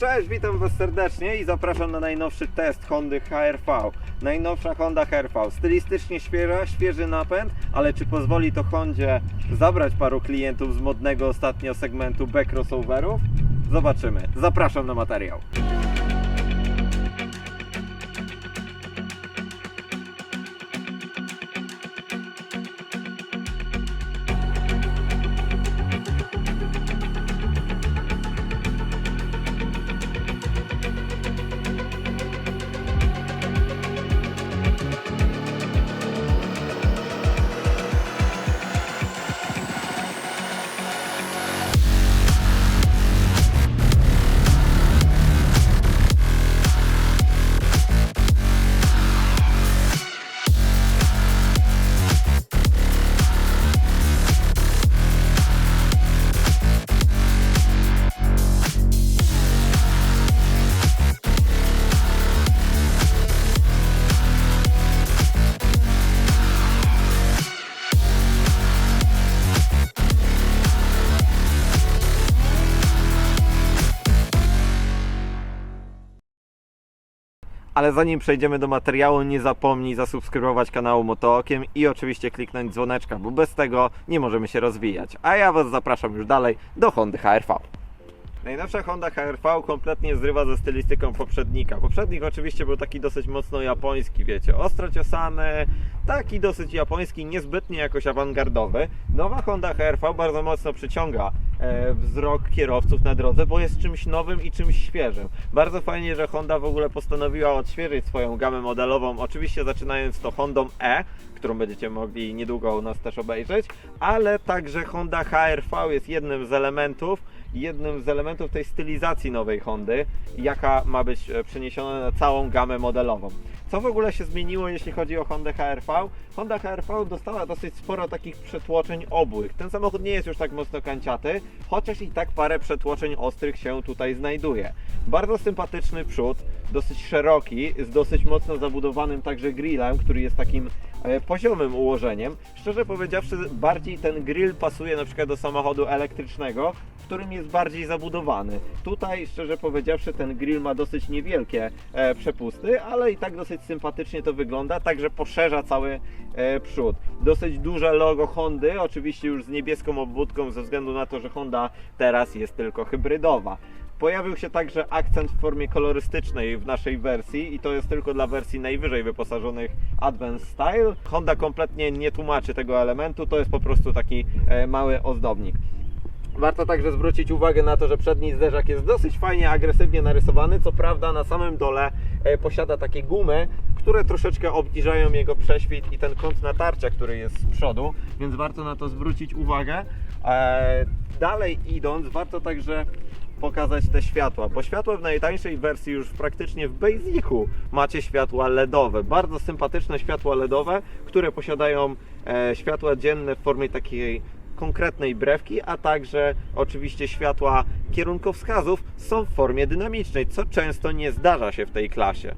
Cześć, witam Was serdecznie i zapraszam na najnowszy test Hondy HR-V. Najnowsza Honda HR-V, stylistycznie świeża, świeży napęd, ale czy pozwoli to Hondzie zabrać paru klientów z modnego ostatnio segmentu B-crossoverów? Zobaczymy. Zapraszam na materiał. Ale zanim przejdziemy do materiału, nie zapomnij zasubskrybować kanału Motookiem i oczywiście kliknąć dzwoneczka, bo bez tego nie możemy się rozwijać. A ja Was zapraszam już dalej do Hondy HR-V. Najnowsza Honda HR-V kompletnie zrywa ze stylistyką poprzednika. Poprzednik oczywiście był taki dosyć mocno japoński, wiecie, ostro ciosany, taki dosyć japoński, niezbytnie jakoś awangardowy. Nowa Honda HR-V bardzo mocno przyciąga wzrok kierowców na drodze, bo jest czymś nowym i czymś świeżym. Bardzo fajnie, że Honda w ogóle postanowiła odświeżyć swoją gamę modelową, oczywiście zaczynając to Hondą E, którą będziecie mogli niedługo u nas też obejrzeć, ale także Honda HR-V jest jednym z elementów tej stylizacji nowej Hondy, jaka ma być przeniesiona na całą gamę modelową. Co w ogóle się zmieniło, jeśli chodzi o Hondę HR-V? Honda HR-V dostała dosyć sporo takich przetłoczeń obłych. Ten samochód nie jest już tak mocno kanciaty, chociaż i tak parę przetłoczeń ostrych się tutaj znajduje. Bardzo sympatyczny przód, dosyć szeroki, z dosyć mocno zabudowanym także grillem, który jest takim poziomym ułożeniem. Szczerze powiedziawszy, bardziej ten grill pasuje na przykład do samochodu elektrycznego, w którym jest bardziej zabudowany. Tutaj, szczerze powiedziawszy, ten grill ma dosyć niewielkie przepusty, ale i tak dosyć sympatycznie to wygląda, także poszerza cały przód. Dosyć duże logo Hondy, oczywiście już z niebieską obwódką, ze względu na to, że Honda teraz jest tylko hybrydowa. Pojawił się także akcent w formie kolorystycznej w naszej wersji i to jest tylko dla wersji najwyżej wyposażonych Advanced Style. Honda kompletnie nie tłumaczy tego elementu, to jest po prostu taki mały ozdobnik. Warto także zwrócić uwagę na to, że przedni zderzak jest dosyć fajnie, agresywnie narysowany. Co prawda na samym dole posiada takie gumy, które troszeczkę obniżają jego prześwit i ten kąt natarcia, który jest z przodu, więc warto na to zwrócić uwagę. Dalej idąc, warto także pokazać te światła, bo światła w najtańszej wersji już praktycznie w Basicu macie światła LEDowe, bardzo sympatyczne światła LEDowe, które posiadają światła dzienne w formie takiej konkretnej brewki, a także oczywiście światła kierunkowskazów są w formie dynamicznej, co często nie zdarza się w tej klasie.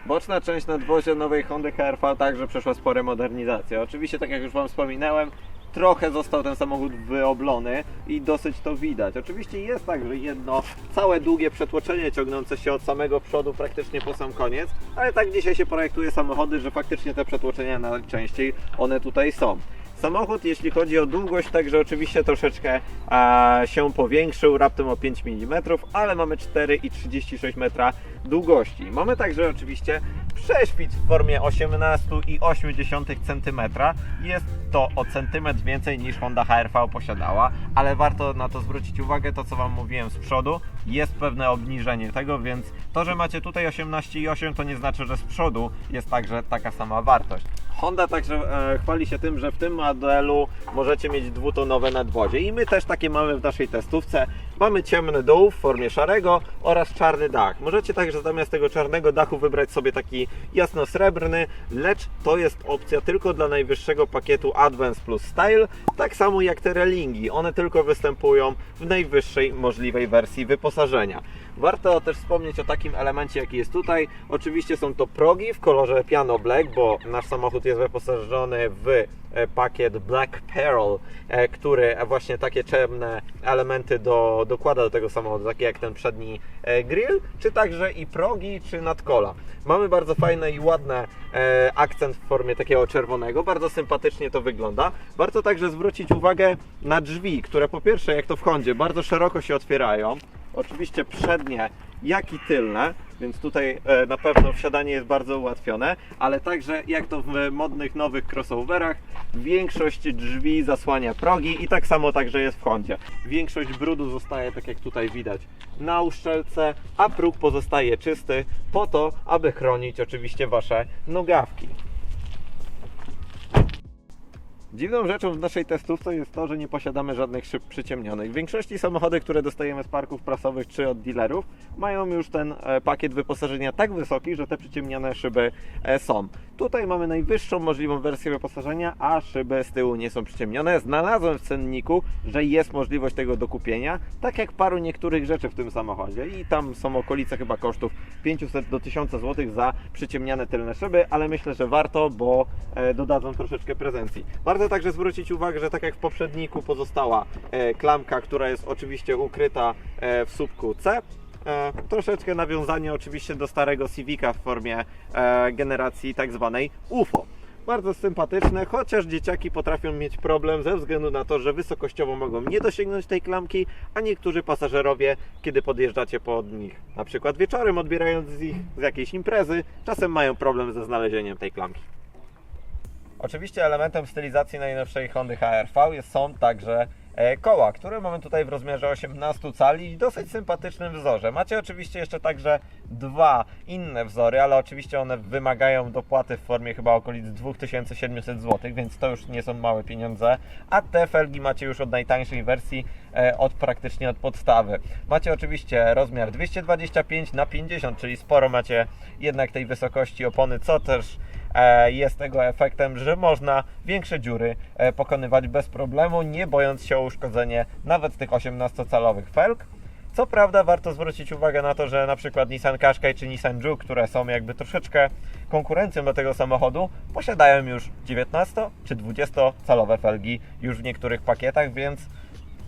Boczna część nadwozia nowej Hondy HR-V także przeszła spore modernizacje. Oczywiście, tak jak już Wam wspominałem, trochę został ten samochód wyoblony i dosyć to widać. Oczywiście jest także jedno całe długie przetłoczenie ciągnące się od samego przodu praktycznie po sam koniec, ale tak dzisiaj się projektuje samochody, że faktycznie te przetłoczenia najczęściej one tutaj są. Samochód, jeśli chodzi o długość, także oczywiście troszeczkę się powiększył, raptem o 5 mm, ale mamy 4,36 metra długości. Mamy także oczywiście prześwit w formie 18,8 cm. Jest to o centymetr więcej niż Honda HR-V posiadała, ale warto na to zwrócić uwagę, to co Wam mówiłem z przodu, jest pewne obniżenie tego, więc to, że macie tutaj 18,8 to nie znaczy, że z przodu jest także taka sama wartość. Honda także chwali się tym, że w tym modelu możecie mieć dwutonowe nadwozie i my też takie mamy w naszej testówce. Mamy ciemny dół w formie szarego oraz czarny dach. Możecie także zamiast tego czarnego dachu wybrać sobie taki jasno-srebrny, lecz to jest opcja tylko dla najwyższego pakietu Advance plus Style, tak samo jak te relingi. One tylko występują w najwyższej możliwej wersji wyposażenia. Warto też wspomnieć o takim elemencie, jaki jest tutaj. Oczywiście są to progi w kolorze Piano Black, bo nasz samochód jest wyposażony w pakiet Black Pearl, który właśnie takie ciemne elementy dokłada do tego samochodu, takie jak ten przedni grill, czy także i progi, czy nadkola. Mamy bardzo fajny i ładny akcent w formie takiego czerwonego, bardzo sympatycznie to wygląda. Warto także zwrócić uwagę na drzwi, które po pierwsze, jak to w Hondzie, bardzo szeroko się otwierają. Oczywiście przednie, jak i tylne, więc tutaj na pewno wsiadanie jest bardzo ułatwione, ale także jak to w modnych nowych crossoverach, większość drzwi zasłania progi i tak samo także jest w Hondzie. Większość brudu zostaje, tak jak tutaj widać, na uszczelce, a próg pozostaje czysty po to, aby chronić oczywiście Wasze nogawki. Dziwną rzeczą w naszej testówce jest to, że nie posiadamy żadnych szyb przyciemnionych. W większości samochody, które dostajemy z parków prasowych czy od dealerów, mają już ten pakiet wyposażenia tak wysoki, że te przyciemnione szyby są. Tutaj mamy najwyższą możliwą wersję wyposażenia, a szyby z tyłu nie są przyciemnione. Znalazłem w cenniku, że jest możliwość tego dokupienia, tak jak paru niektórych rzeczy w tym samochodzie i tam są okolice chyba kosztów 500 do 1000 zł za przyciemniane tylne szyby, ale myślę, że warto, bo dodadzą troszeczkę prezencji. Warto także zwrócić uwagę, że tak jak w poprzedniku pozostała klamka, która jest oczywiście ukryta w słupku C. Troszeczkę nawiązanie oczywiście do starego Civica w formie generacji tak zwanej UFO. Bardzo sympatyczne, chociaż dzieciaki potrafią mieć problem ze względu na to, że wysokościowo mogą nie dosięgnąć tej klamki, a niektórzy pasażerowie, kiedy podjeżdżacie pod nich, na przykład wieczorem odbierając ich z jakiejś imprezy, czasem mają problem ze znalezieniem tej klamki. Oczywiście elementem stylizacji najnowszej Hondy HR-V są także koła, które mamy tutaj w rozmiarze 18 cali i dosyć sympatycznym wzorze. Macie oczywiście jeszcze także dwa inne wzory, ale oczywiście one wymagają dopłaty w formie chyba okolic 2700 zł, więc to już nie są małe pieniądze, a te felgi macie już od najtańszej wersji, praktycznie od podstawy. Macie oczywiście rozmiar 225×50, czyli sporo macie jednak tej wysokości opony, co też jest tego efektem, że można większe dziury pokonywać bez problemu, nie bojąc się o uszkodzenie nawet tych 18-calowych felg. Co prawda warto zwrócić uwagę na to, że na przykład Nissan Qashqai czy Nissan Juke, które są jakby troszeczkę konkurencją do tego samochodu, posiadają już 19 czy 20-calowe felgi już w niektórych pakietach, więc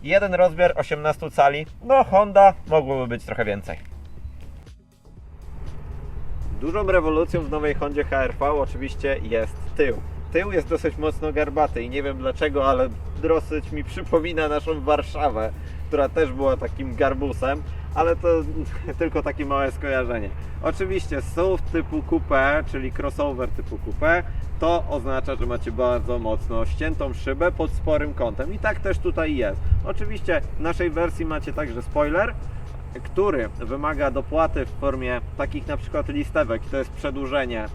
jeden rozmiar 18 cali, no Honda mogłoby być trochę więcej. Dużą rewolucją w nowej Hondzie HR-V oczywiście jest tył. Tył jest dosyć mocno garbaty i nie wiem dlaczego, ale dosyć mi przypomina naszą Warszawę, która też była takim garbusem, ale to tylko takie małe skojarzenie. Oczywiście SUV typu coupé, czyli crossover typu coupé, to oznacza, że macie bardzo mocno ściętą szybę pod sporym kątem i tak też tutaj jest. Oczywiście w naszej wersji macie także spoiler, który wymaga dopłaty w formie takich na przykład listewek, to jest przedłużenie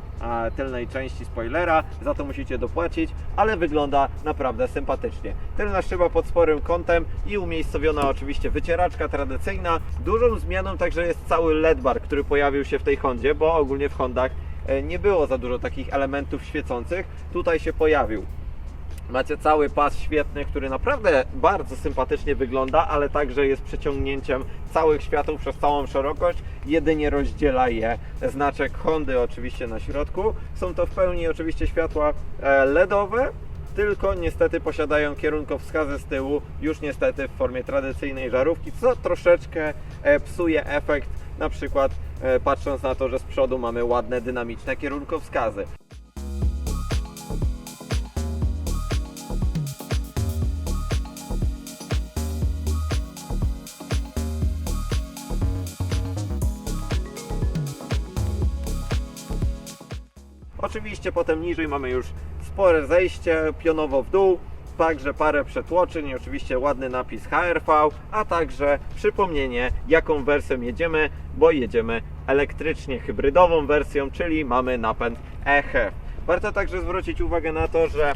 tylnej części spoilera, za to musicie dopłacić, ale wygląda naprawdę sympatycznie. Tylna szyba pod sporym kątem i umiejscowiona oczywiście wycieraczka tradycyjna. Dużą zmianą także jest cały LED bar, który pojawił się w tej Hondzie, bo ogólnie w Hondach nie było za dużo takich elementów świecących, tutaj się pojawił. Macie cały pas świetny, który naprawdę bardzo sympatycznie wygląda, ale także jest przeciągnięciem całych świateł przez całą szerokość. Jedynie rozdziela je znaczek Hondy oczywiście na środku. Są to w pełni oczywiście światła LEDowe, tylko niestety posiadają kierunkowskazy z tyłu, już niestety w formie tradycyjnej żarówki, co troszeczkę psuje efekt, na przykład patrząc na to, że z przodu mamy ładne dynamiczne kierunkowskazy. Oczywiście potem niżej mamy już spore zejście pionowo w dół, także parę przetłoczeń i oczywiście ładny napis HR-V, a także przypomnienie, jaką wersją jedziemy, bo jedziemy elektrycznie hybrydową wersją, czyli mamy napęd e-HEV. Warto także zwrócić uwagę na to, że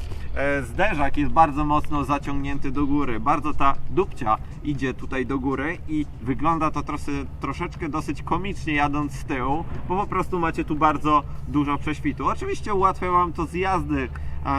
zderzak jest bardzo mocno zaciągnięty do góry, bardzo ta dupcia idzie tutaj do góry i wygląda to troszeczkę dosyć komicznie jadąc z tyłu, bo po prostu macie tu bardzo dużo prześwitu. Oczywiście ułatwia Wam to zjazdy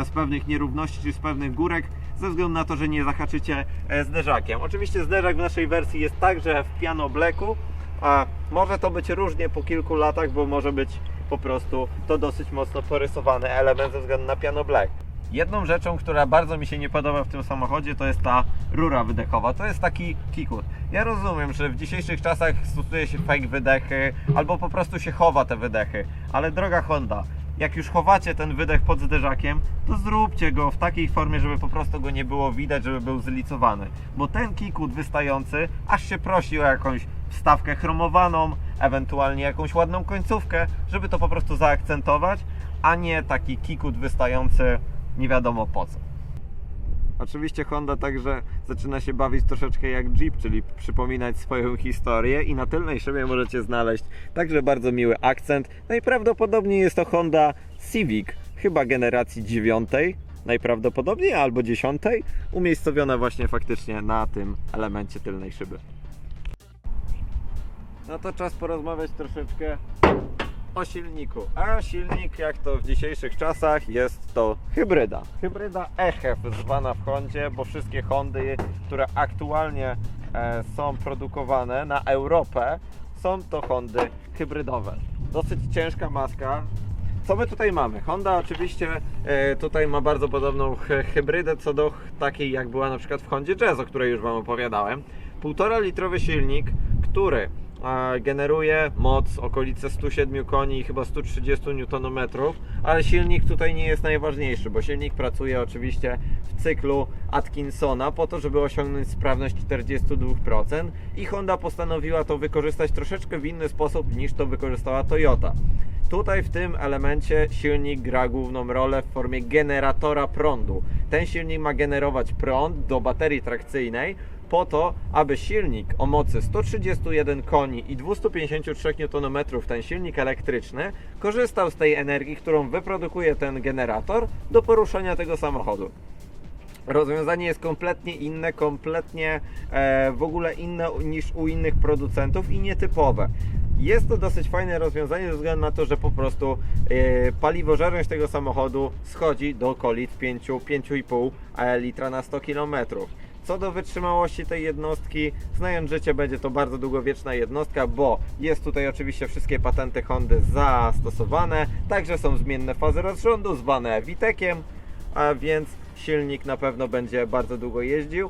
z pewnych nierówności czy z pewnych górek, ze względu na to, że nie zahaczycie zderzakiem. Oczywiście zderzak w naszej wersji jest także w piano blacku, a może to być różnie po kilku latach, bo może być po prostu to dosyć mocno porysowany element ze względu na piano black. Jedną rzeczą, która bardzo mi się nie podoba w tym samochodzie, to jest ta rura wydechowa. To jest taki kikut. Ja rozumiem, że w dzisiejszych czasach stosuje się fake wydechy albo po prostu się chowa te wydechy, ale droga Honda, jak już chowacie ten wydech pod zderzakiem, to zróbcie go w takiej formie, żeby po prostu go nie było widać, żeby był zlicowany. Bo ten kikut wystający aż się prosi o jakąś wstawkę chromowaną, ewentualnie jakąś ładną końcówkę, żeby to po prostu zaakcentować, a nie taki kikut wystający nie wiadomo po co. Oczywiście Honda także zaczyna się bawić troszeczkę jak Jeep, czyli przypominać swoją historię i na tylnej szybie możecie znaleźć także bardzo miły akcent. Najprawdopodobniej jest to Honda Civic, chyba generacji 9, najprawdopodobniej albo 10, umiejscowiona właśnie faktycznie na tym elemencie tylnej szyby. No to czas porozmawiać troszeczkę o silniku. A silnik, jak to w dzisiejszych czasach, jest to hybryda. Hybryda e-HEV zwana w Hondzie, bo wszystkie Hondy, które aktualnie są produkowane na Europę, są to Hondy hybrydowe. Dosyć ciężka maska. Co my tutaj mamy? Honda oczywiście tutaj ma bardzo podobną hybrydę co do takiej, jak była na przykład w Hondzie Jazz, o której już Wam opowiadałem. 1,5 litrowy silnik, który generuje moc okolice 107 koni i chyba 130 Nm, ale silnik tutaj nie jest najważniejszy, bo silnik pracuje oczywiście w cyklu Atkinsona po to, żeby osiągnąć sprawność 42% i Honda postanowiła to wykorzystać troszeczkę w inny sposób niż to wykorzystała Toyota. Tutaj w tym elemencie silnik gra główną rolę w formie generatora prądu. Ten silnik ma generować prąd do baterii trakcyjnej po to, aby silnik o mocy 131 koni i 253 Nm, ten silnik elektryczny, korzystał z tej energii, którą wyprodukuje ten generator do poruszania tego samochodu. Rozwiązanie jest kompletnie inne, kompletnie w ogóle inne niż u innych producentów i nietypowe. Jest to dosyć fajne rozwiązanie ze względu na to, że po prostu paliwożerność tego samochodu schodzi do okolic 5,5 litra na 100 km. Co do wytrzymałości tej jednostki, znając życie, będzie to bardzo długowieczna jednostka, bo jest tutaj oczywiście wszystkie patenty Hondy zastosowane, także są zmienne fazy rozrządu zwane VTEC-iem, a więc silnik na pewno będzie bardzo długo jeździł.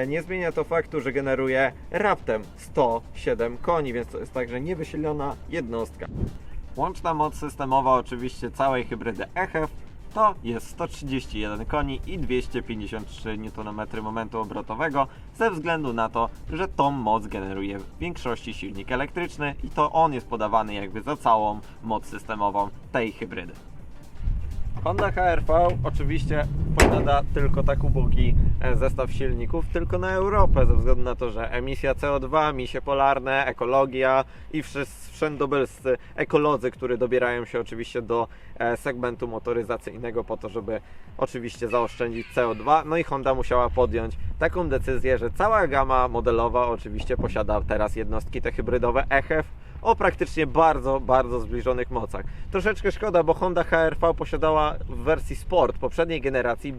Nie zmienia to faktu, że generuje raptem 107 koni, więc to jest także niewysilona jednostka. Łączna moc systemowa oczywiście całej hybrydy e-HEV to jest 131 koni i 253 Nm momentu obrotowego, ze względu na to, że tą moc generuje w większości silnik elektryczny i to on jest podawany jakby za całą moc systemową tej hybrydy. Honda HR-V oczywiście posiada tylko tak ubogi zestaw silników, tylko na Europę, ze względu na to, że emisja CO2, misie polarne, ekologia i wszędobylscy ekolodzy, którzy dobierają się oczywiście do segmentu motoryzacyjnego po to, żeby oczywiście zaoszczędzić CO2. No i Honda musiała podjąć taką decyzję, że cała gama modelowa oczywiście posiada teraz jednostki te hybrydowe e-HEV o praktycznie bardzo zbliżonych mocach. Troszeczkę szkoda, bo Honda HR-V posiadała w wersji Sport poprzedniej generacji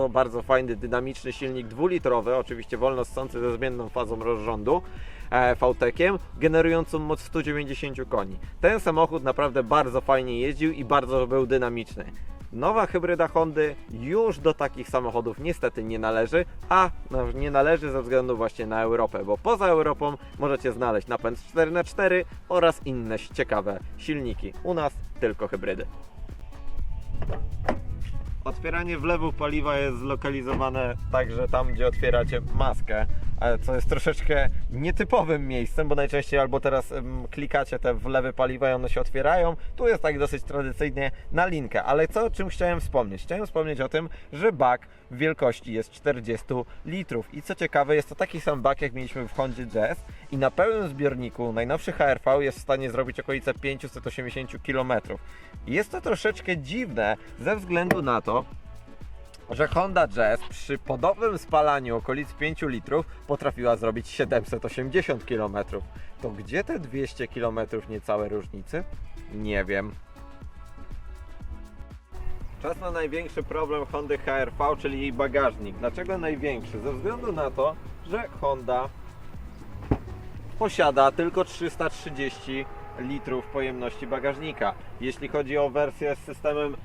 bardzo fajny, dynamiczny silnik dwulitrowy, oczywiście wolno ssący ze zmienną fazą rozrządu, VTEC-iem, generującą moc 190 koni. Ten samochód naprawdę bardzo fajnie jeździł i bardzo był dynamiczny. Nowa hybryda Hondy już do takich samochodów niestety nie należy, a nie należy ze względu właśnie na Europę, bo poza Europą możecie znaleźć napęd 4x4 oraz inne ciekawe silniki. U nas tylko hybrydy. Otwieranie wlewu paliwa jest zlokalizowane także tam, gdzie otwieracie maskę, co jest troszeczkę nietypowym miejscem, bo najczęściej albo teraz klikacie te wlewy paliwa i one się otwierają. Tu jest tak dosyć tradycyjnie na linkę, ale o czym chciałem wspomnieć? Chciałem wspomnieć o tym, że bak w wielkości jest 40 litrów i co ciekawe, jest to taki sam bak, jak mieliśmy w Hondzie Jazz i na pełnym zbiorniku najnowszy HR-V jest w stanie zrobić okolice 580 km. Jest to troszeczkę dziwne ze względu na to, że Honda Jazz przy podobnym spalaniu okolic 5 litrów potrafiła zrobić 780 km. To gdzie te 200 km niecałe różnicy? Nie wiem. Czas na największy problem Hondy HR-V, czyli jej bagażnik. Dlaczego największy? Ze względu na to, że Honda posiada tylko 330 litrów pojemności bagażnika. Jeśli chodzi o wersję z systemem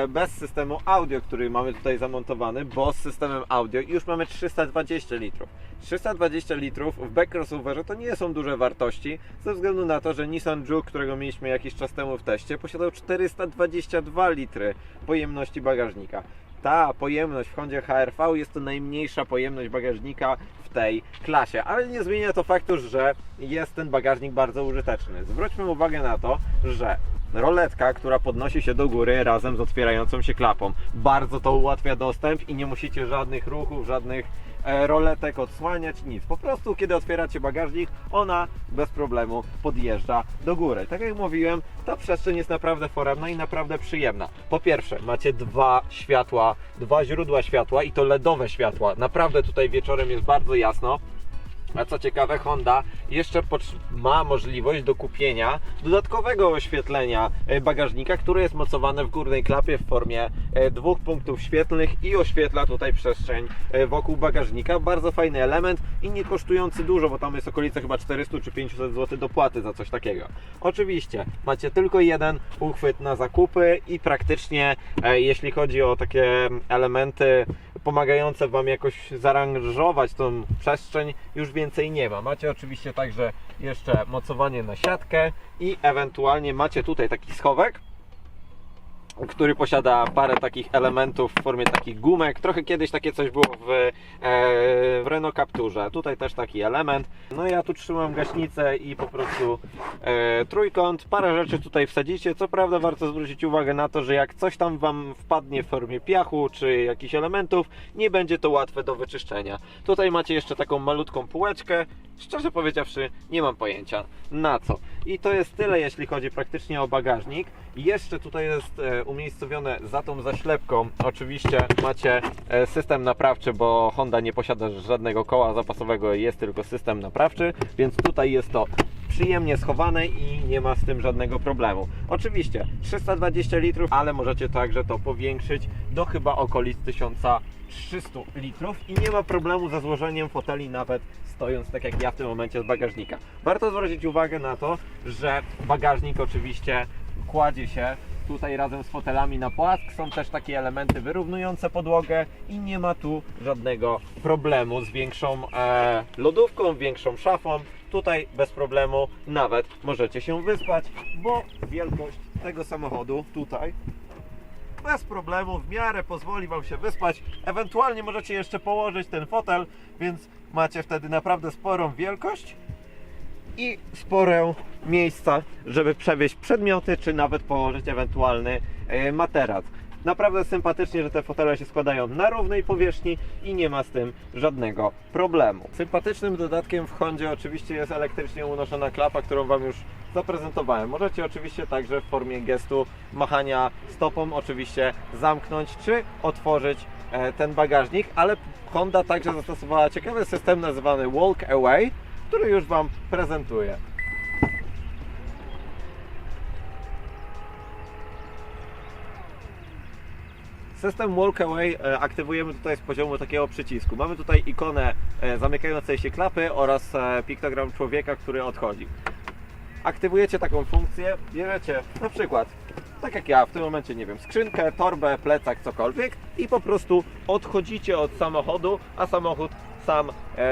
bez systemu audio, który mamy tutaj zamontowany, bo z systemem audio już mamy 320 litrów. 320 litrów w back crossoverze to nie są duże wartości, ze względu na to, że Nissan Juke, którego mieliśmy jakiś czas temu w teście, posiadał 422 litry pojemności bagażnika. Ta pojemność w Hondzie HR-V jest to najmniejsza pojemność bagażnika w tej klasie, ale nie zmienia to faktu, że jest ten bagażnik bardzo użyteczny. Zwróćmy uwagę na to, że roletka, która podnosi się do góry razem z otwierającą się klapą, bardzo to ułatwia dostęp i nie musicie żadnych ruchów, żadnych roletek odsłaniać, nic. Po prostu kiedy otwieracie bagażnik, ona bez problemu podjeżdża do góry. Tak jak mówiłem, ta przestrzeń jest naprawdę foremna i naprawdę przyjemna. Po pierwsze, macie dwa źródła światła i to LEDowe światła. Naprawdę tutaj wieczorem jest bardzo jasno. A co ciekawe, Honda jeszcze ma możliwość do kupienia dodatkowego oświetlenia bagażnika, które jest mocowane w górnej klapie w formie dwóch punktów świetlnych i oświetla tutaj przestrzeń wokół bagażnika. Bardzo fajny element i nie kosztujący dużo, bo tam jest okolice chyba 400 czy 500 zł dopłaty za coś takiego. Oczywiście macie tylko jeden uchwyt na zakupy i praktycznie jeśli chodzi o takie elementy pomagające Wam jakoś zaaranżować tą przestrzeń, już więcej nie ma. Macie oczywiście także jeszcze mocowanie na siatkę i ewentualnie macie tutaj taki schowek, który posiada parę takich elementów w formie takich gumek. Trochę kiedyś takie coś było w Renault Capturze. Tutaj też taki element. No ja tu trzymam gaśnicę i po prostu trójkąt. Parę rzeczy tutaj wsadzicie. Co prawda warto zwrócić uwagę na to, że jak coś tam Wam wpadnie w formie piachu czy jakichś elementów, nie będzie to łatwe do wyczyszczenia. Tutaj macie jeszcze taką malutką półeczkę. Szczerze powiedziawszy, nie mam pojęcia na co. I to jest tyle, jeśli chodzi praktycznie o bagażnik. Jeszcze tutaj jest umiejscowione za tą zaślepką. Oczywiście macie system naprawczy, bo Honda nie posiada żadnego koła zapasowego, jest tylko system naprawczy, więc tutaj jest to przyjemnie schowane i nie ma z tym żadnego problemu. Oczywiście 320 litrów, ale możecie także to powiększyć do chyba okolic 1300 litrów i nie ma problemu ze złożeniem foteli, nawet stojąc tak jak ja w tym momencie z bagażnika. Warto zwrócić uwagę na to, że bagażnik oczywiście kładzie się tutaj razem z fotelami na płask. Są też takie elementy wyrównujące podłogę i nie ma tu żadnego problemu z większą lodówką, większą szafą. Tutaj bez problemu nawet możecie się wyspać, bo wielkość tego samochodu tutaj bez problemu w miarę pozwoli Wam się wyspać. Ewentualnie możecie jeszcze położyć ten fotel, więc macie wtedy naprawdę sporą wielkość i spore miejsca, żeby przewieźć przedmioty, czy nawet położyć ewentualny materac. Naprawdę sympatycznie, że te fotele się składają na równej powierzchni i nie ma z tym żadnego problemu. Sympatycznym dodatkiem w Hondzie oczywiście jest elektrycznie unoszona klapa, którą Wam już zaprezentowałem. Możecie oczywiście także w formie gestu machania stopą oczywiście zamknąć czy otworzyć ten bagażnik, ale Honda także zastosowała ciekawy system nazywany Walk Away, który już Wam prezentuję. System Walk Away aktywujemy tutaj z poziomu takiego przycisku. Mamy tutaj ikonę zamykającej się klapy oraz piktogram człowieka, który odchodzi. Aktywujecie taką funkcję, bierzecie na przykład, tak jak ja w tym momencie, nie wiem, skrzynkę, torbę, plecak, cokolwiek i po prostu odchodzicie od samochodu, a samochód sam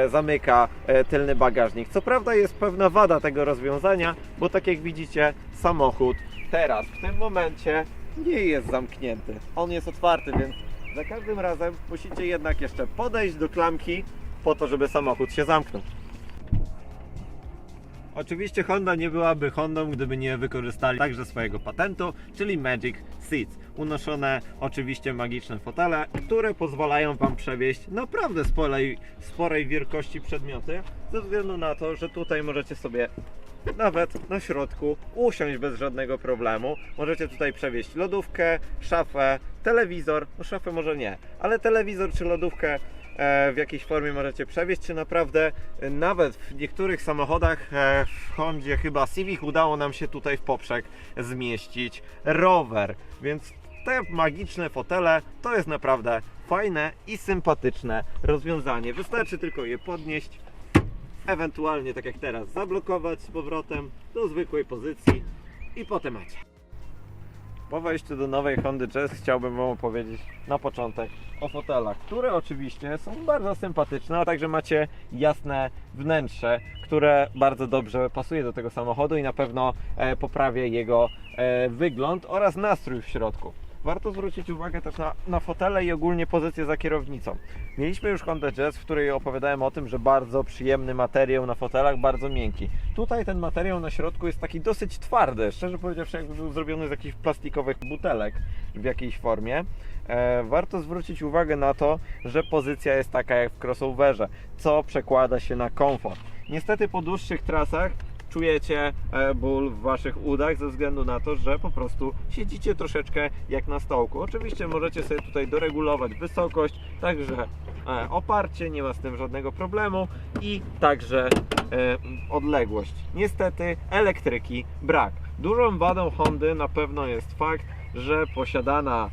zamyka tylny bagażnik. Co prawda jest pewna wada tego rozwiązania, bo tak jak widzicie, samochód teraz w tym momencie nie jest zamknięty. On jest otwarty, więc za każdym razem musicie jednak jeszcze podejść do klamki po to, żeby samochód się zamknął. Oczywiście Honda nie byłaby Hondą, gdyby nie wykorzystali także swojego patentu, czyli Magic Seats. Unoszone oczywiście magiczne fotele, które pozwalają Wam przewieźć naprawdę sporej wielkości przedmioty, ze względu na to, że tutaj możecie sobie nawet na środku usiąść bez żadnego problemu. Możecie tutaj przewieźć lodówkę, szafę, telewizor, no szafę może nie, ale telewizor czy lodówkę w jakiejś formie możecie przewieźć, czy naprawdę nawet w niektórych samochodach, w Hondzie chyba Civic udało nam się tutaj w poprzek zmieścić rower, więc te magiczne fotele to jest naprawdę fajne i sympatyczne rozwiązanie. Wystarczy tylko je podnieść, ewentualnie tak jak teraz zablokować z powrotem do zwykłej pozycji i potem macie. Po wejściu do nowej Hondy Jazz chciałbym Wam opowiedzieć na początek o fotelach, które oczywiście są bardzo sympatyczne, a także macie jasne wnętrze, które bardzo dobrze pasuje do tego samochodu i na pewno poprawia jego wygląd oraz nastrój w środku. Warto zwrócić uwagę też na fotele i ogólnie pozycję za kierownicą. Mieliśmy już Hondę Jazz, w której opowiadałem o tym, że bardzo przyjemny materiał na fotelach, bardzo miękki. Tutaj ten materiał na środku jest taki dosyć twardy, szczerze powiedziawszy, jakby był zrobiony z jakichś plastikowych butelek w jakiejś formie. Warto zwrócić uwagę na to, że pozycja jest taka jak w crossoverze, co przekłada się na komfort. Niestety po dłuższych trasach czujecie ból w Waszych udach ze względu na to, że po prostu siedzicie troszeczkę jak na stołku. Oczywiście możecie sobie tutaj doregulować wysokość, także oparcie, nie ma z tym żadnego problemu i także odległość. Niestety elektryki brak. Dużą wadą Hondy na pewno jest fakt, że posiadana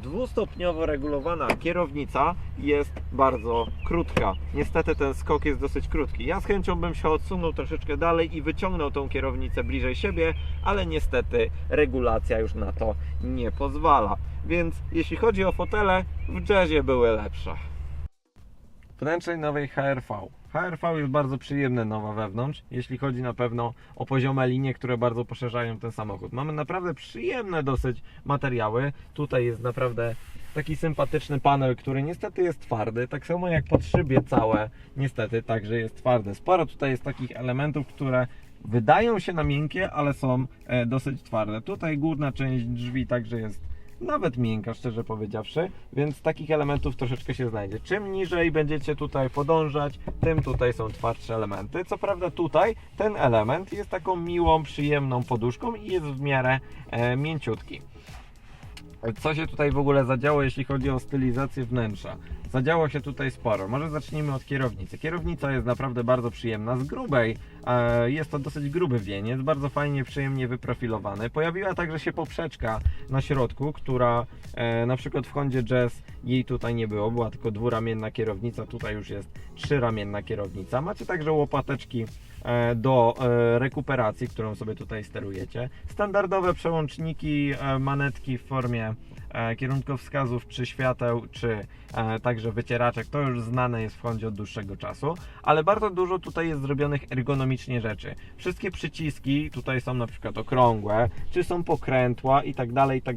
dwustopniowo regulowana kierownica jest bardzo krótka. Niestety ten skok jest dosyć krótki. Ja z chęcią bym się odsunął troszeczkę dalej i wyciągnął tą kierownicę bliżej siebie, ale niestety regulacja już na to nie pozwala. Więc jeśli chodzi o fotele, w Jazzie były lepsze. Wnętrze nowej HR-V. HR-V jest bardzo przyjemne nowa wewnątrz, jeśli chodzi na pewno o poziome linie, które bardzo poszerzają ten samochód. Mamy naprawdę przyjemne dosyć materiały. Tutaj jest naprawdę taki sympatyczny panel, który niestety jest twardy, tak samo jak pod szybie całe niestety także jest twarde. Sporo tutaj jest takich elementów, które wydają się na miękkie, ale są dosyć twarde. Tutaj górna część drzwi także jest nawet miękka, szczerze powiedziawszy, więc takich elementów troszeczkę się znajdzie. Czym niżej będziecie tutaj podążać, tym tutaj są twardsze elementy. Co prawda tutaj ten element jest taką miłą, przyjemną poduszką i jest w miarę mięciutki. Co się tutaj w ogóle zadziało, jeśli chodzi o stylizację wnętrza? Zadziało się tutaj sporo. Może zacznijmy od kierownicy. Kierownica jest naprawdę bardzo przyjemna. Z grubej jest to dosyć gruby wieniec, bardzo fajnie, przyjemnie wyprofilowany. Pojawiła także się poprzeczka na środku, która na przykład w Hondzie Jazz jej tutaj nie było. Była tylko dwuramienna kierownica, tutaj już jest trzyramienna kierownica. Macie także łopateczki do rekuperacji, którą sobie tutaj sterujecie. Standardowe przełączniki, manetki w formie kierunkowskazów, czy świateł, czy także wycieraczek, to już znane jest w Hondzie od dłuższego czasu, ale bardzo dużo tutaj jest zrobionych ergonomicznie rzeczy. Wszystkie przyciski tutaj są na przykład okrągłe, czy są pokrętła i tak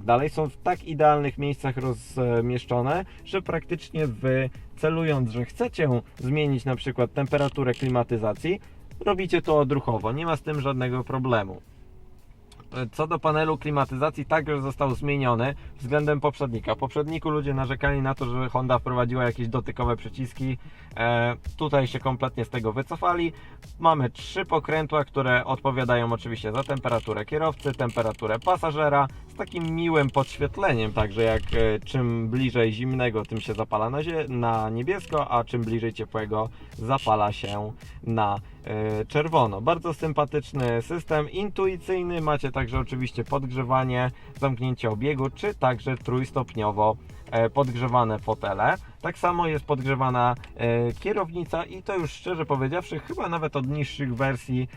dalej, są w tak idealnych miejscach rozmieszczone, że praktycznie Wy, celując, że chcecie zmienić na przykład temperaturę klimatyzacji, robicie to odruchowo, nie ma z tym żadnego problemu. Co do panelu klimatyzacji, także został zmieniony względem poprzednika. W poprzedniku ludzie narzekali na to, że Honda wprowadziła jakieś dotykowe przyciski. Tutaj się kompletnie z tego wycofali. Mamy 3 pokrętła, które odpowiadają oczywiście za temperaturę kierowcy, temperaturę pasażera, z takim miłym podświetleniem, także jak czym bliżej zimnego, tym się zapala na niebiesko, a czym bliżej ciepłego zapala się na czerwono. Bardzo sympatyczny system, intuicyjny. Macie także oczywiście podgrzewanie, zamknięcie obiegu, czy także trójstopniowo podgrzewane fotele. Tak samo jest podgrzewana kierownica i to już szczerze powiedziawszy, chyba nawet od niższych wersji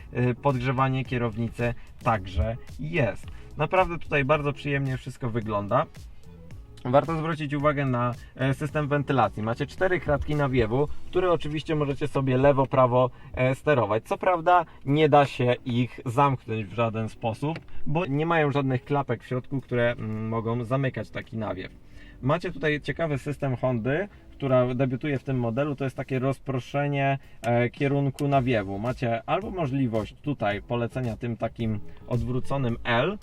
podgrzewanie kierownicy także jest. Naprawdę tutaj bardzo przyjemnie wszystko wygląda. Warto zwrócić uwagę na system wentylacji. Macie 4 kratki nawiewu, które oczywiście możecie sobie lewo-prawo sterować. Co prawda nie da się ich zamknąć w żaden sposób, bo nie mają żadnych klapek w środku, które mogą zamykać taki nawiew. Macie tutaj ciekawy system Hondy, która debiutuje w tym modelu, to jest takie rozproszenie kierunku nawiewu. Macie albo możliwość tutaj polecenia tym takim odwróconym L,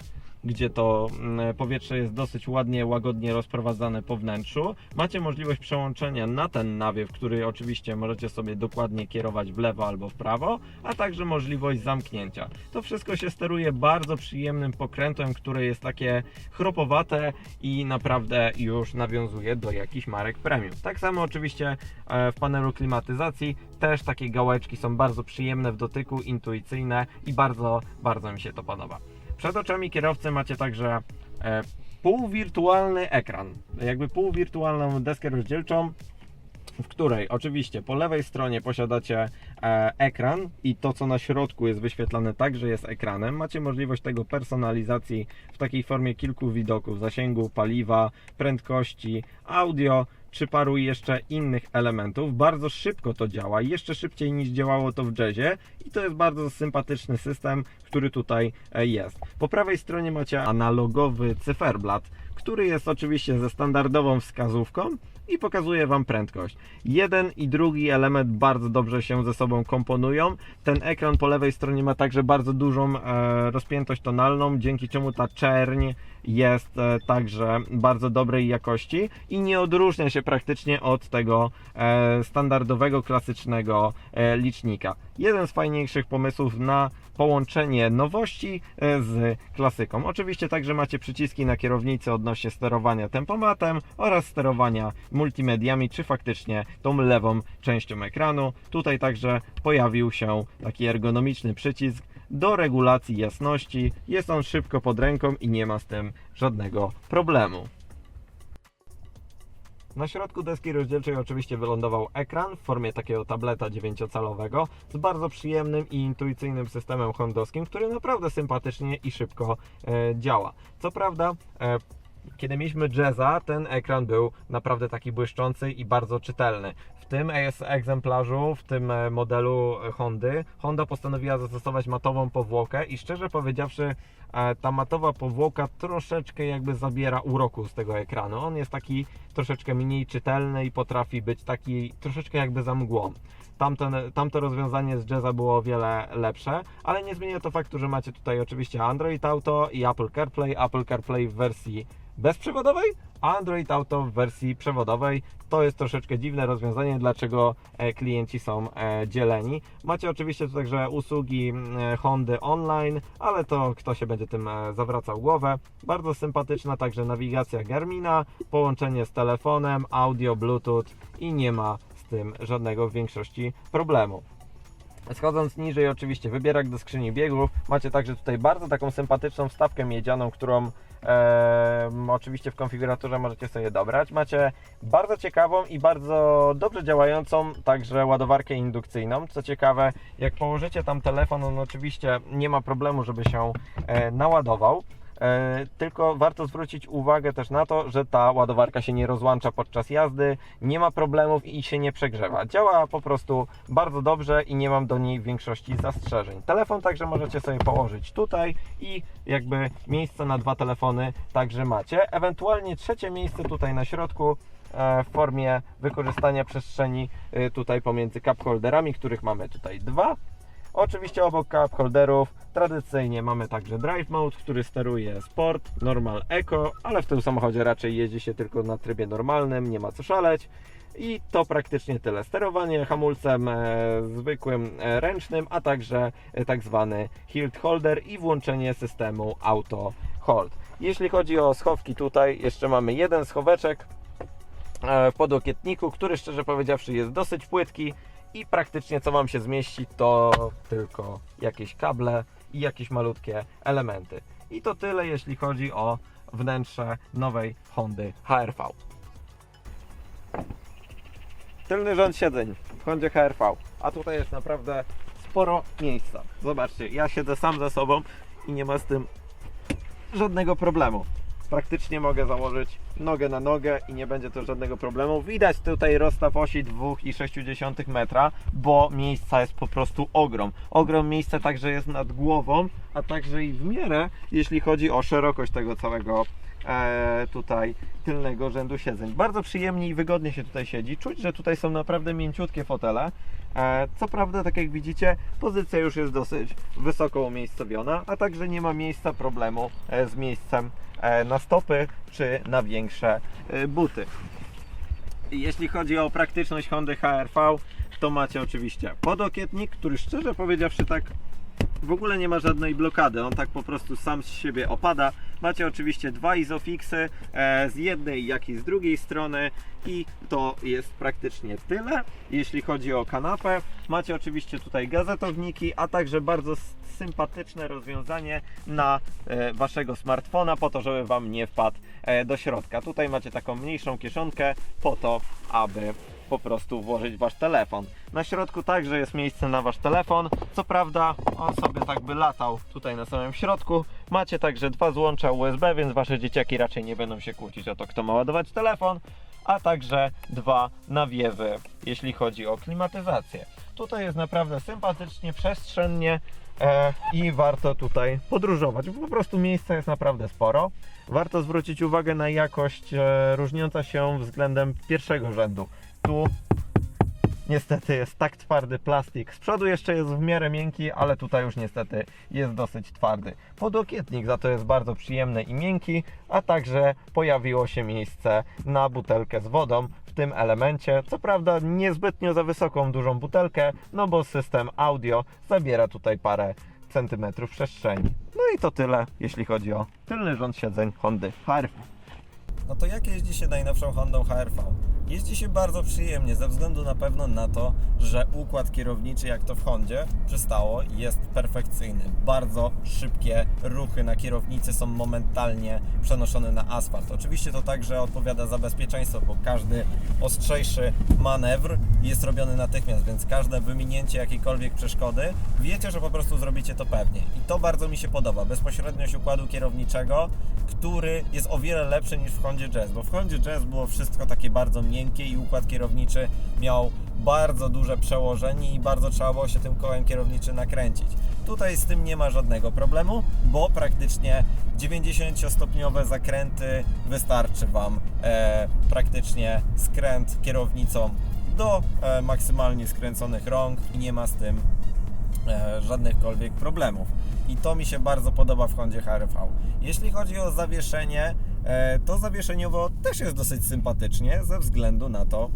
gdzie to powietrze jest dosyć ładnie, łagodnie rozprowadzane po wnętrzu. Macie możliwość przełączenia na ten nawiew, który oczywiście możecie sobie dokładnie kierować w lewo albo w prawo, a także możliwość zamknięcia. To wszystko się steruje bardzo przyjemnym pokrętłem, które jest takie chropowate i naprawdę już nawiązuje do jakichś marek premium. Tak samo oczywiście w panelu klimatyzacji też takie gałeczki są bardzo przyjemne w dotyku, intuicyjne i bardzo mi się to podoba. Przed oczami kierowcy macie także półwirtualny ekran, jakby półwirtualną deskę rozdzielczą, w której oczywiście po lewej stronie posiadacie ekran i to, co na środku jest wyświetlane, także jest ekranem. Macie możliwość tego personalizacji w takiej formie kilku widoków: zasięgu, paliwa, prędkości, audio czy paru jeszcze innych elementów. Bardzo szybko to działa, jeszcze szybciej niż działało to w Jazzie i to jest bardzo sympatyczny system, który tutaj jest. Po prawej stronie macie analogowy cyferblat, który jest oczywiście ze standardową wskazówką i pokazuje Wam prędkość. Jeden i drugi element bardzo dobrze się ze sobą komponują. Ten ekran po lewej stronie ma także bardzo dużą rozpiętość tonalną, dzięki czemu ta czerń jest także bardzo dobrej jakości i nie odróżnia się praktycznie od tego standardowego, klasycznego licznika. Jeden z fajniejszych pomysłów na połączenie nowości z klasyką. Oczywiście także macie przyciski na kierownicy odnośnie sterowania tempomatem oraz sterowania multimediami, czy faktycznie tą lewą częścią ekranu. Tutaj także pojawił się taki ergonomiczny przycisk do regulacji jasności. Jest on szybko pod ręką i nie ma z tym żadnego problemu. Na środku deski rozdzielczej oczywiście wylądował ekran w formie takiego tableta 9-calowego z bardzo przyjemnym i intuicyjnym systemem hondowskim, który naprawdę sympatycznie i szybko działa. Co prawda, kiedy mieliśmy Jazza, ten ekran był naprawdę taki błyszczący i bardzo czytelny. W tym egzemplarzu, w tym modelu Hondy, Honda postanowiła zastosować matową powłokę i szczerze powiedziawszy, ta matowa powłoka troszeczkę jakby zabiera uroku z tego ekranu. On jest taki troszeczkę mniej czytelny i potrafi być taki troszeczkę jakby za mgłą. Tamto rozwiązanie z Jazza było o wiele lepsze, ale nie zmienia to faktu, że macie tutaj oczywiście Android Auto i Apple CarPlay w wersji bezprzewodowej, a Android Auto w wersji przewodowej. To jest troszeczkę dziwne rozwiązanie, dlaczego klienci są dzieleni. Macie oczywiście tu także usługi Hondy online, ale to kto się będzie tym zawracał głowę. Bardzo sympatyczna także nawigacja Garmina, połączenie z telefonem, audio, bluetooth i nie ma z tym żadnego w większości problemu. Schodząc niżej, oczywiście wybierak do skrzyni biegów. Macie także tutaj bardzo taką sympatyczną wstawkę miedzianą, którą oczywiście w konfiguratorze możecie sobie dobrać. Macie bardzo ciekawą i bardzo dobrze działającą także ładowarkę indukcyjną. Co ciekawe, jak położycie tam telefon, on oczywiście nie ma problemu, żeby się naładował. Tylko warto zwrócić uwagę też na to, że ta ładowarka się nie rozłącza podczas jazdy, nie ma problemów i się nie przegrzewa. Działa po prostu bardzo dobrze i nie mam do niej większości zastrzeżeń. Telefon także możecie sobie położyć tutaj i jakby miejsce na dwa telefony także macie. Ewentualnie trzecie miejsce tutaj na środku w formie wykorzystania przestrzeni tutaj pomiędzy cup holderami, których mamy tutaj dwa. Oczywiście obok cup holderów tradycyjnie mamy także Drive Mode, który steruje Sport, Normal, Eco, ale w tym samochodzie raczej jeździ się tylko na trybie normalnym, nie ma co szaleć. I to praktycznie tyle. Sterowanie hamulcem zwykłym ręcznym, a także tak zwany Hilt Holder i włączenie systemu Auto Hold. Jeśli chodzi o schowki, tutaj jeszcze mamy jeden schoweczek w podłokietniku, który szczerze powiedziawszy jest dosyć płytki i praktycznie co Wam się zmieści to tylko jakieś kable i jakieś malutkie elementy. I to tyle, jeśli chodzi o wnętrze nowej Hondy HR-V. Tylny rząd siedzeń w Hondzie HR-V, a tutaj jest naprawdę sporo miejsca. Zobaczcie, ja siedzę sam ze sobą i nie ma z tym żadnego problemu. Praktycznie mogę założyć nogę na nogę i nie będzie to żadnego problemu. Widać tutaj rozstaw osi 2,6 metra, bo miejsca jest po prostu ogrom. Ogrom miejsca także jest nad głową, a także i w miarę, jeśli chodzi o szerokość tego całego tutaj tylnego rzędu siedzeń. Bardzo przyjemnie i wygodnie się tutaj siedzi. Czuć, że tutaj są naprawdę mięciutkie fotele. Co prawda, tak jak widzicie, pozycja już jest dosyć wysoko umiejscowiona, a także nie ma miejsca problemu z miejscem na stopy czy na większe buty. Jeśli chodzi o praktyczność Hondy HR-V, to macie oczywiście podokietnik, który szczerze powiedziawszy tak w ogóle nie ma żadnej blokady, on tak po prostu sam z siebie opada. Macie oczywiście dwa izofixy z jednej jak i z drugiej strony i to jest praktycznie tyle. Jeśli chodzi o kanapę, macie oczywiście tutaj gazetowniki, a także bardzo sympatyczne rozwiązanie na waszego smartfona po to, żeby wam nie wpadł do środka. Tutaj macie taką mniejszą kieszonkę po to, aby po prostu włożyć wasz telefon. Na środku także jest miejsce na wasz telefon. Co prawda on sobie tak by latał tutaj na samym środku. Macie także dwa złącza USB, więc wasze dzieciaki raczej nie będą się kłócić o to, kto ma ładować telefon, a także dwa nawiewy, jeśli chodzi o klimatyzację. Tutaj jest naprawdę sympatycznie, przestrzennie i warto tutaj podróżować, bo po prostu miejsca jest naprawdę sporo. Warto zwrócić uwagę na jakość różniąca się względem pierwszego rzędu. Tu niestety jest tak twardy plastik. Z przodu jeszcze jest w miarę miękki, ale tutaj już niestety jest dosyć twardy. Podokietnik za to jest bardzo przyjemny i miękki, a także pojawiło się miejsce na butelkę z wodą w tym elemencie. Co prawda niezbytnio za wysoką, dużą butelkę, no bo system audio zabiera tutaj parę centymetrów przestrzeni. No i to tyle, jeśli chodzi o tylny rząd siedzeń Hondy HR-V. No to jak jeździ się najnowszą Hondą HR-V? Jeździ się bardzo przyjemnie, ze względu na pewno na to, że układ kierowniczy, jak to w Hondzie przystało, jest perfekcyjny. Bardzo szybkie ruchy na kierownicy są momentalnie przenoszone na asfalt. Oczywiście to także odpowiada za bezpieczeństwo, bo każdy ostrzejszy manewr jest robiony natychmiast, więc każde wyminięcie jakiejkolwiek przeszkody, wiecie, że po prostu zrobicie to pewnie. I to bardzo mi się podoba. Bezpośredniość układu kierowniczego, który jest o wiele lepszy niż w Hondzie Jazz, bo w Hondzie Jazz było wszystko takie bardzo miękkie i układ kierowniczy miał bardzo duże przełożenie i bardzo trzeba było się tym kołem kierowniczym nakręcić. Tutaj z tym nie ma żadnego problemu, bo praktycznie 90-stopniowe zakręty wystarczy Wam praktycznie skręt kierownicą do maksymalnie skręconych rąk i nie ma z tym żadnychkolwiek problemów. I to mi się bardzo podoba w Hondzie HR-V. Jeśli chodzi o zawieszenie, to zawieszeniowo też jest dosyć sympatycznie, ze względu na to,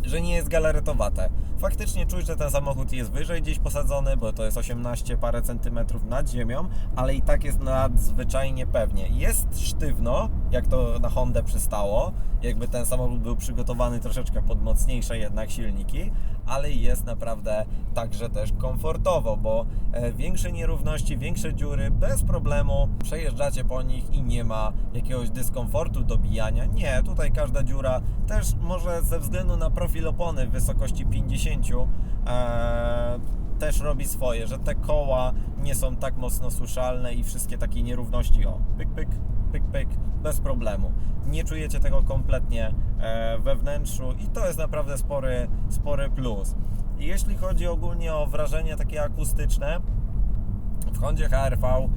że nie jest galaretowate. Faktycznie czuć, że ten samochód jest wyżej gdzieś posadzony, bo to jest 18 parę centymetrów nad ziemią, ale i tak jest nadzwyczajnie pewnie. Jest sztywno, jak to na Hondę przystało, jakby ten samochód był przygotowany troszeczkę pod mocniejsze jednak silniki, ale jest naprawdę także też komfortowo, bo większe nierówności, większe dziury, bez problemu przejeżdżacie po nich i nie ma jakiegoś dyskomfortu, dobijania. Nie, tutaj każda dziura też może ze względu na profil opony w wysokości 50 też robi swoje, że te koła nie są tak mocno słyszalne i wszystkie takie nierówności, o, pyk, pyk, pyk, pyk, bez problemu. Nie czujecie tego kompletnie we wnętrzu i to jest naprawdę spory plus. I jeśli chodzi ogólnie o wrażenie takie akustyczne, w Hondzie HR-V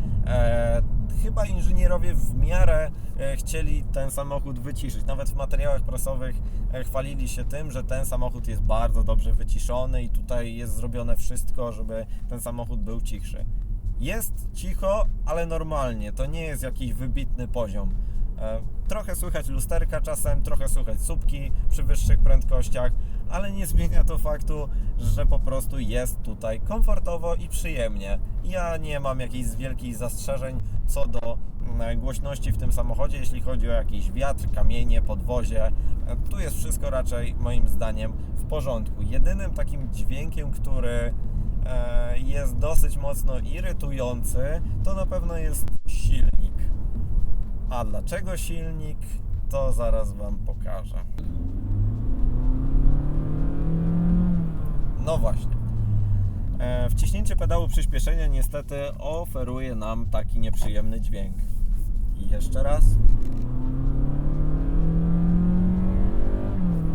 chyba inżynierowie w miarę chcieli ten samochód wyciszyć. Nawet w materiałach prasowych chwalili się tym, że ten samochód jest bardzo dobrze wyciszony i tutaj jest zrobione wszystko, żeby ten samochód był cichszy. Jest cicho, ale normalnie. To nie jest jakiś wybitny poziom. Trochę słychać lusterka czasem, trochę słychać słupki przy wyższych prędkościach, ale nie zmienia to faktu, że po prostu jest tutaj komfortowo i przyjemnie. Ja nie mam jakichś wielkich zastrzeżeń co do głośności w tym samochodzie, jeśli chodzi o jakiś wiatr, kamienie, podwozie. Tu jest wszystko raczej moim zdaniem w porządku. Jedynym takim dźwiękiem, który jest dosyć mocno irytujący, to na pewno jest silnik. A dlaczego silnik, to zaraz Wam pokażę. No właśnie. Wciśnięcie pedału przyspieszenia niestety oferuje nam taki nieprzyjemny dźwięk. I jeszcze raz.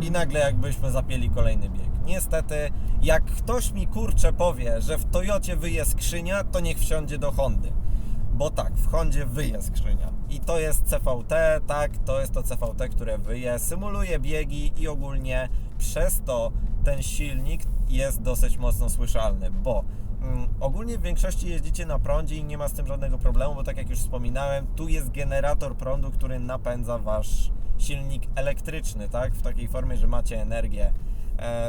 I nagle jakbyśmy zapięli kolejny bieg. Niestety, jak ktoś mi kurczę powie, że w Toyocie wyje skrzynia, to niech wsiądzie do Hondy. Bo tak, w Hondzie wyje skrzynia. I to jest CVT, tak, to jest to CVT, które wyje, symuluje biegi i ogólnie przez to ten silnik jest dosyć mocno słyszalny, bo ogólnie w większości jeździcie na prądzie i nie ma z tym żadnego problemu, bo tak jak już wspominałem, tu jest generator prądu, który napędza Wasz silnik elektryczny, tak? W takiej formie, że macie energię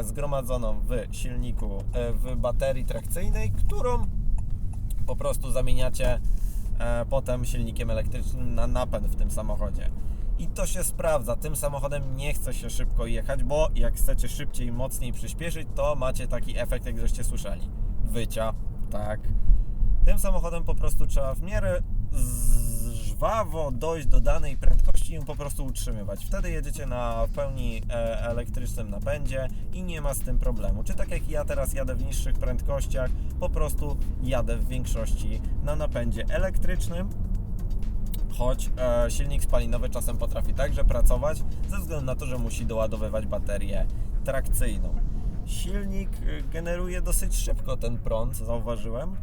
zgromadzoną w silniku, w baterii trakcyjnej, którą po prostu zamieniacie potem silnikiem elektrycznym na napęd w tym samochodzie. I to się sprawdza. Tym samochodem nie chce się szybko jechać, bo jak chcecie szybciej i mocniej przyspieszyć, to macie taki efekt, jak żeście słyszeli. Wycia, tak. Tym samochodem po prostu trzeba w miarę żwawo dojść do danej prędkości i ją po prostu utrzymywać. Wtedy jedziecie na w pełni elektrycznym napędzie i nie ma z tym problemu. Czy tak jak ja teraz jadę w niższych prędkościach, po prostu jadę w większości na napędzie elektrycznym, choć silnik spalinowy czasem potrafi także pracować ze względu na to, że musi doładowywać baterię trakcyjną. Silnik generuje dosyć szybko ten prąd, zauważyłem,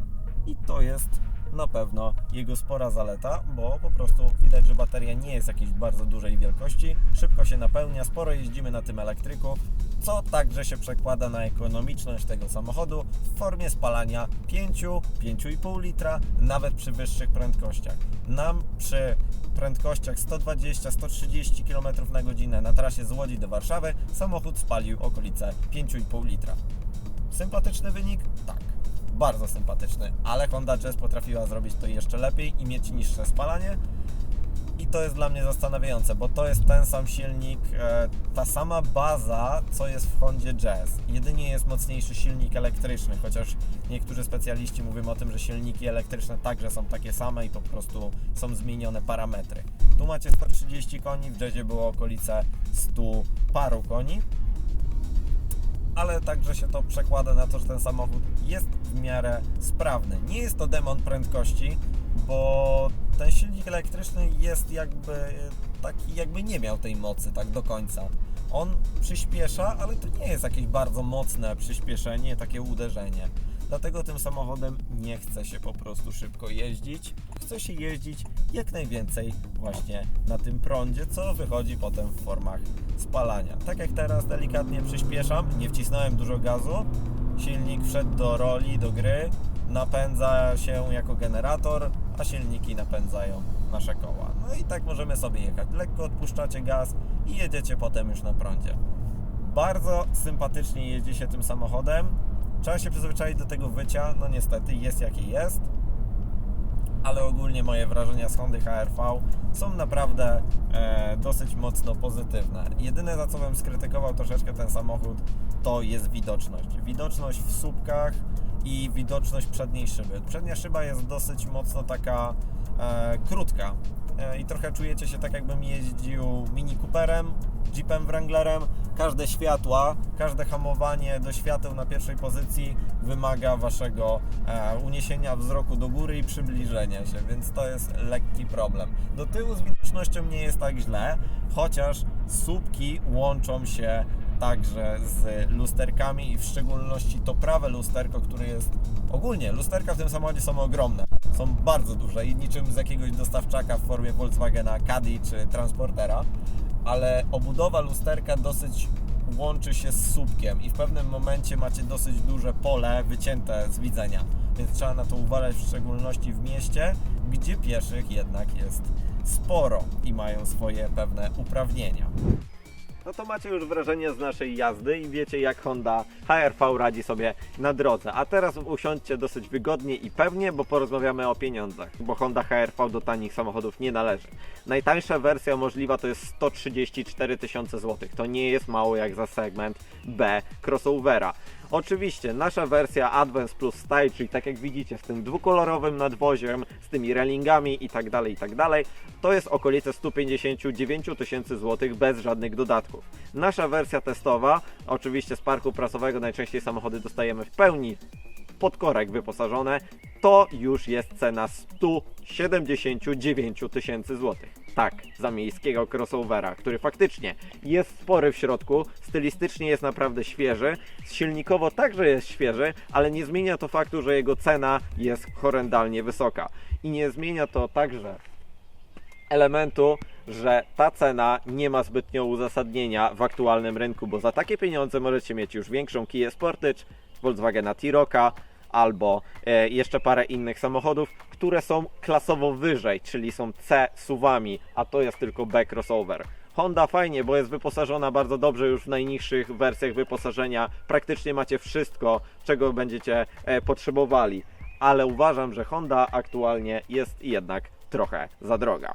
i to jest na pewno jego spora zaleta, bo po prostu widać, że bateria nie jest jakiejś bardzo dużej wielkości, szybko się napełnia, sporo jeździmy na tym elektryku, co także się przekłada na ekonomiczność tego samochodu w formie spalania 5,5 litra, nawet przy wyższych prędkościach. Nam przy prędkościach 120-130 km na godzinę na trasie z Łodzi do Warszawy samochód spalił okolice 5,5 litra. Sympatyczny wynik? Tak. Bardzo sympatyczny, ale Honda Jazz potrafiła zrobić to jeszcze lepiej i mieć niższe spalanie. I to jest dla mnie zastanawiające, bo to jest ten sam silnik, ta sama baza, co jest w Hondzie Jazz. Jedynie jest mocniejszy silnik elektryczny, chociaż niektórzy specjaliści mówią o tym, że silniki elektryczne także są takie same i po prostu są zmienione parametry. Tu macie 130 koni, w Jazzie było okolice 100 paru koni. Ale także się to przekłada na to, że ten samochód jest w miarę sprawny. Nie jest to demon prędkości, bo ten silnik elektryczny jest jakby nie miał tej mocy tak do końca. On przyspiesza, ale to nie jest jakieś bardzo mocne przyspieszenie, takie uderzenie. Dlatego tym samochodem nie chce się po prostu szybko jeździć. Chce się jeździć jak najwięcej właśnie na tym prądzie, co wychodzi potem w formach spalania. Tak jak teraz delikatnie przyspieszam, nie wcisnąłem dużo gazu, silnik wszedł do roli, do gry, napędza się jako generator, a silniki napędzają nasze koła. No i tak możemy sobie jechać. Lekko odpuszczacie gaz i jedziecie potem już na prądzie. Bardzo sympatycznie jeździ się tym samochodem. Trzeba się przyzwyczaić do tego wycia, no niestety jest jakie jest, ale ogólnie moje wrażenia z Hondy HR-V są naprawdę dosyć mocno pozytywne. Jedyne, za co bym skrytykował troszeczkę ten samochód, to jest widoczność. Widoczność w słupkach i widoczność przedniej szyby. Przednia szyba jest dosyć mocno taka krótka i trochę czujecie się tak, jakbym jeździł Mini Cooperem, Jeepem Wranglerem. Każde światła, każde hamowanie do świateł na pierwszej pozycji wymaga Waszego uniesienia wzroku do góry i przybliżenia się, więc to jest lekki problem. Do tyłu z widocznością nie jest tak źle, chociaż słupki łączą się także z lusterkami i w szczególności to prawe lusterko, które jest... Ogólnie lusterka w tym samochodzie są ogromne, są bardzo duże i niczym z jakiegoś dostawczaka w formie Volkswagena Caddy czy Transportera, ale obudowa lusterka dosyć łączy się z słupkiem i w pewnym momencie macie dosyć duże pole wycięte z widzenia, więc trzeba na to uważać, w szczególności w mieście, gdzie pieszych jednak jest sporo i mają swoje pewne uprawnienia. No to macie już wrażenie z naszej jazdy i wiecie, jak Honda HR-V radzi sobie na drodze. A teraz usiądźcie dosyć wygodnie i pewnie, bo porozmawiamy o pieniądzach, bo Honda HR-V do tanich samochodów nie należy. Najtańsza wersja możliwa to jest 134 000 złotych. To nie jest mało jak za segment B crossovera. Oczywiście nasza wersja Advance Plus Style, czyli tak jak widzicie z tym dwukolorowym nadwoziem, z tymi railingami i tak dalej, to jest okolice 159 000 złotych bez żadnych dodatków. Nasza wersja testowa, oczywiście z parku prasowego najczęściej samochody dostajemy w pełni podkorek wyposażone, to już jest cena 179 000 złotych. Tak, za miejskiego crossovera, który faktycznie jest spory w środku, stylistycznie jest naprawdę świeży, silnikowo także jest świeży, ale nie zmienia to faktu, że jego cena jest horrendalnie wysoka. I nie zmienia to także elementu, że ta cena nie ma zbytnio uzasadnienia w aktualnym rynku, bo za takie pieniądze możecie mieć już większą Kia Sportage, Volkswagena T-Rocka albo jeszcze parę innych samochodów, które są klasowo wyżej, czyli są C SUV-ami, a to jest tylko B crossover. Honda fajnie, bo jest wyposażona bardzo dobrze już w najniższych wersjach wyposażenia. Praktycznie macie wszystko, czego będziecie potrzebowali. Ale uważam, że Honda aktualnie jest jednak trochę za droga.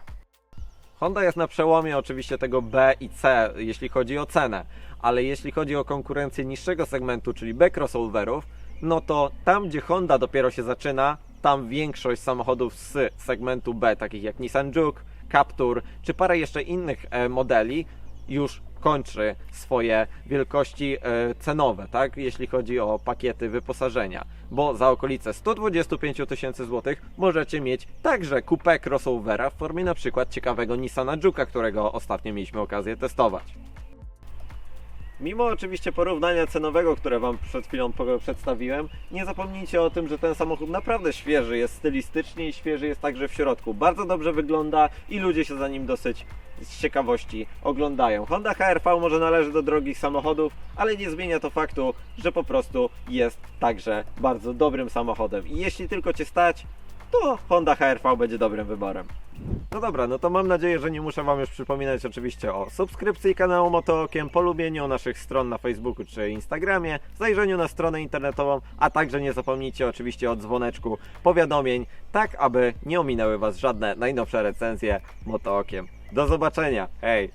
Honda jest na przełomie oczywiście tego B i C, jeśli chodzi o cenę. Ale jeśli chodzi o konkurencję niższego segmentu, czyli B crossoverów, no to tam, gdzie Honda dopiero się zaczyna, tam większość samochodów z segmentu B, takich jak Nissan Juke, Captur, czy parę jeszcze innych modeli, już kończy swoje wielkości cenowe, tak? Jeśli chodzi o pakiety wyposażenia, bo za okolice 125 000 złotych możecie mieć także coupé crossovera w formie na przykład ciekawego Nissana Juke'a, którego ostatnio mieliśmy okazję testować. Mimo oczywiście porównania cenowego, które Wam przed chwilą przedstawiłem, nie zapomnijcie o tym, że ten samochód naprawdę świeży jest stylistycznie i świeży jest także w środku. Bardzo dobrze wygląda i ludzie się za nim dosyć z ciekawości oglądają. Honda HR-V może należy do drogich samochodów, ale nie zmienia to faktu, że po prostu jest także bardzo dobrym samochodem. I jeśli tylko Cię stać, to Honda HR-V będzie dobrym wyborem. No dobra, no to mam nadzieję, że nie muszę Wam już przypominać oczywiście o subskrypcji kanału Motookiem, polubieniu naszych stron na Facebooku czy Instagramie, zajrzeniu na stronę internetową, a także nie zapomnijcie oczywiście o dzwoneczku powiadomień, tak aby nie ominęły Was żadne najnowsze recenzje Motookiem. Do zobaczenia, hej!